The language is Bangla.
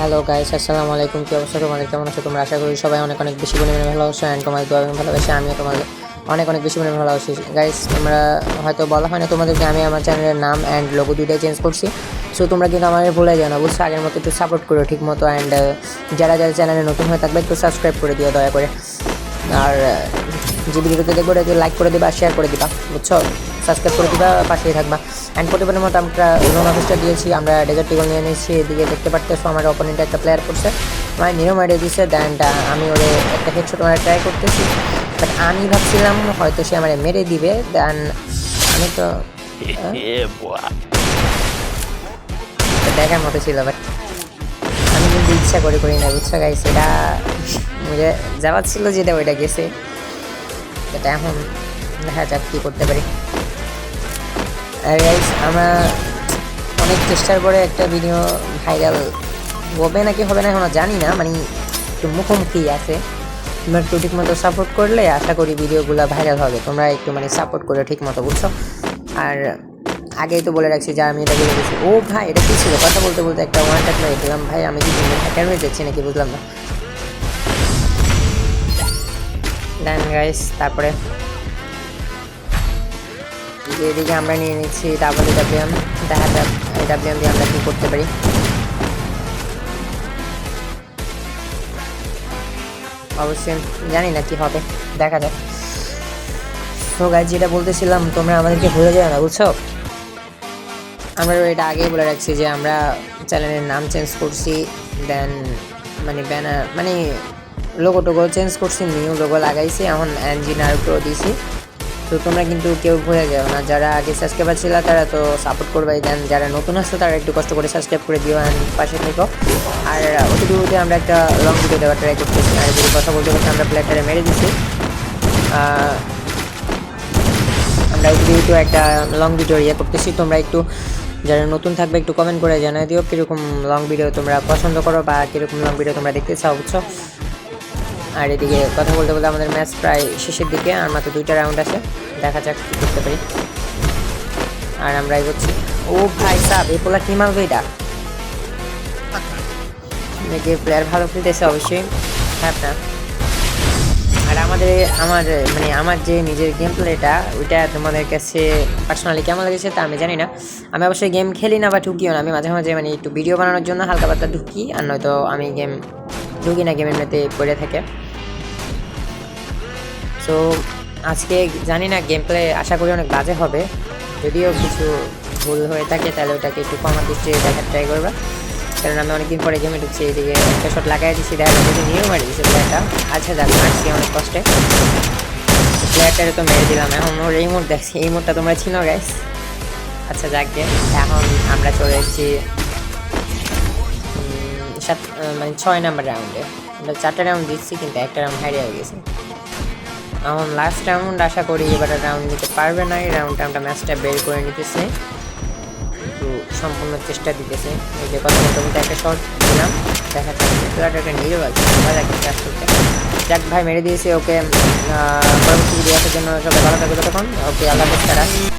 হ্যালো গাইস, আসসালামু আলাইকুম। কি অবস্থা তোমাদের? কেমন আছো তোমরা? আশা করি সবাই অনেক অনেক বেশি পরিমাণে ভালো আছো অ্যান্ড তোমাদের দোয়া এবং ভালোবাসি আমিও তোমাদের অনেক অনেক বেশি পরিমাণে ভালো আছি। গাইস, তোমরা হয়তো বলা হয় না তোমাদেরকে, আমি আমার চ্যানেলের নাম অ্যান্ড লোগো দুইটাই চেঞ্জ করছি। সো তোমরা কিন্তু আমাকে ভুলে যাও না, বুঝছো? আগের মতো একটু সাপোর্ট করো ঠিক মতো, অ্যান্ড যারা যারা চ্যানেলে নতুন হয়ে থাকবে একটু সাবস্ক্রাইব করে দিও দয়া করে। আর যে ভিডিওতে দেখবো একটু লাইক করে দিবা, শেয়ার করে দিবা, বুঝছো? সাবস্ক্রাইব করে দিবা, পাশেই থাকবা। অ্যান্ড প্রতিবারের মতো আমরা লোন অফিসটা দিয়েছি, আমরা ডেজার্ট টিগল নিয়ে নিয়েছি। এদিকে দেখতে পারতেছো আমার অপোনেন্টে একটা প্লেয়ার করছে, আমার নিরো মারিয়ে দিচ্ছে। দেন আমি ওরে একটা হেডশট মারা ট্রাই করতেছি, বাট আমি ভাবছিলাম হয়তো সে আমার মেরে দিবে। দেন আমি তো দেখার মতো ছিল, বাট আমি কিন্তু ইচ্ছা করে করি না, বুঝছো গাইস? এটা যাওয়ার ছিল যেটা ওইটা গেছে। এটা এখন দেখা যাক কী করতে পারি। আর গাইস, আমরা অনেক চেষ্টার পরে একটা ভিডিও ভাইরাল হবে নাকি হবে না এখনো জানি না, মানে একটু মুখোমুখি আছে। তোমরা একটু ঠিক মতো সাপোর্ট করলে আশা করি ভিডিওগুলো ভাইরাল হবে। তোমরা একটু মানে সাপোর্ট করে ঠিক মতো, বুঝছো? আর আগেই তো বলে রাখছি যে আমি এটা বলে দিচ্ছি। ও ভাই, এটা কী ছিল? কথা বলতে বলতে একটা ওয়ান টাক মেরে দিলাম। ভাই আমি কি হ্যাকার হয়ে যাচ্ছি নাকি বুঝলাম না। দেন গাইস, তারপরে এদিকে আমরা নিয়ে নিচ্ছি ডাবল ডাব্লিউএম। দেখা যাক এই ডাব্লিউএম দিয়ে আমরা কী করতে পারি। অবশ্যই জানি না কি হবে, দেখা যাক। তো গাইস, যেটা বলতেছিলাম, তোমরা আমাদেরকে ভুলে যাও না, বুঝছো? আমরা এটা আগেই বলে রাখছি যে আমরা চ্যানেলের নাম চেঞ্জ করছি। দেন মানে ব্যানার মানে লোগো টোগো চেঞ্জ করছি, নিউ লোগো লাগাইছি, এখন ইঞ্জিন আর প্রো দিছি। তো তোমরা কিন্তু কেউ ভুলে যাও না, যারা আগে সাবস্ক্রাইবার ছিল তারা তো সাপোর্ট করবাই। দেন যারা নতুন আসছে তারা একটু কষ্ট করে সাবস্ক্রাইব করে দিও অ্যান্ড পাশে থেকো। আর অতিথিতে আমরা একটা লং ভিডিও দেওয়ার ট্রাই করতেছি। আর যদি কথা বলতে বলতে আমরা প্লেয়ারটারে মেরে দিছি। আমরা অতিথিতে একটা লং ভিডিও করতেছি। তোমরা একটু যারা নতুন থাকবে একটু কমেন্ট করে জানাই দিও কীরকম লং ভিডিও তোমরা পছন্দ করো বা কীরকম লং ভিডিও তোমরা দেখতে চাও, বুঝছো? আর এদিকে কথা বলতে বলতে আমাদের ম্যাচ প্রায় শেষের দিকে, আর মাত্র 2টা রাউন্ড আছে। দেখা যাক কী করতে পারি। আর আমরা এগোচ্ছি। ও ভাই সাব, এই পোলা কী মারবে এটা? যে প্লেয়ার ভালো খেলতেছে অবশ্যই, হ্যাঁ না। আর আমার যে নিজের গেম প্লেটা ওইটা তোমাদের কাছে পার্সোনালি কেমন লেগেছে তা আমি জানি না। আমি অবশ্যই গেম খেলি না বা ঢুকিও না, আমি মাঝে মাঝে মানে একটু ভিডিও বানানোর জন্য হালকা পাতলা ঢুকি, আর নয়তো আমি গেম ঢুকি না, গেমের মধ্যে পড়ে থাকে। সো আজকে জানি না, গেম প্লে আশা করি অনেক বাজে হবে। যদিও কিছু ভুল হয়ে থাকে তাহলে ওটাকে একটু কমার দৃষ্টিতে দেখার ট্রাই করবা, কারণ আমি অনেকদিন পরে গেমে ঢুকছি। এদিকে একটা শট লাগাই দিচ্ছি, দেখা যাচ্ছে নিয়েও মারি দিচ্ছে প্লেয়ারটা। আচ্ছা যাক, মারছি অনেক কষ্টে। প্লেয়ারটারে তো মেরে দিলাম। এখন ওর এই মোড দেখছি, এই মোডটা তোমরা চিনো গাইস? আচ্ছা যাক গে, এখন আমরা চলে এসেছি মানে 6 নাম্বার রাউন্ডে। আমরা 4টা রাউন্ড দিচ্ছি কিন্তু একটা রাউন্ড হারিয়ে গেছি। এখন লাস্ট রাউন্ড, আশা করি এবার রাউন্ড নিতে পারবে না। এই রাউন্ডটা আমরা ম্যাচটা বের করে নিতেছি, একটু সম্পূর্ণ চেষ্টা দিতেছে। এই যে কথা বলতে বলতে একটা শট দিলাম, দেখা যাচ্ছে প্লেয়ারটা নিয়ে যাচ্ছে কাজ করতে। যাক ভাই, মেরে দিয়েছে ওকে। পরবর্তী ভিডিও আসার জন্য সবাই ভালো থাকবে ততক্ষণ। ওকে, আল্লাহ হাফেজ।